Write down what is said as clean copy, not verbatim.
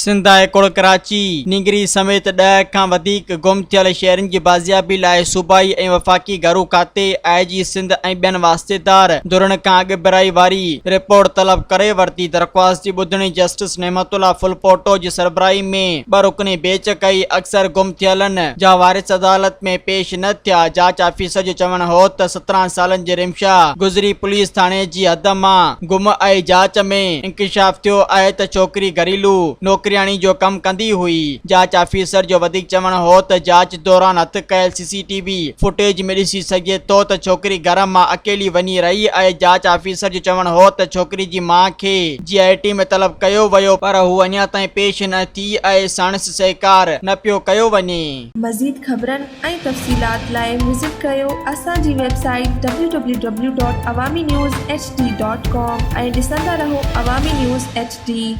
Sindh high court Karachi निगरी समेत 10 खां वधीक गुम थियल शहरनि जी बाज़ियाबी लाइ सूबाई ऐं वफ़ाक़ी घरू खाते IG सिंध ऐं ॿियनि वास्तेदार धुरण खां अॻु बिराई वारी रिपोर्ट तलब करे वरिती। दरख़्वास्त जी ॿुधणी जस्टिस नेमतुल्ला फुलपोटो जी सरबराही में 2 रुकनी बेंच कई। अक्सर गुम थियलनि जा वारिस अदालत में पेश न थिया। जांच ऑफिसर जो चवणु हो त 17 सालनि जे रिमशा गुज़री पुलिस थाणे जी हद मां गुम आई। जांच में इंकशाफ थियो आहे त छोकिरी घरेलू नौकरियाणी जो कम कंदी हुई। जांच ऑफिसर जो वधीक चवणु हो त जांच दौरान हथ कयल CCTV फुटेज में ॾिसी सघे थो त छोकिरी घर मां अकेली वञी रही आहे। जांच ऑफिसर जो चवणु हो त छोकिरी जी माउ खे GIT में तलब कयो वियो पर हू अञा ताईं पेश न थी आहे। साणस सहकार न पियो कयो वञे। मज़ीद ख़बरनि ऐं तफ़सीलात लाइ विज़िट कयो असांजी वेबसाइट www.awamiNewsHD.com ऐं ॾिसंदा रहो अवामी न्यूज़ HD।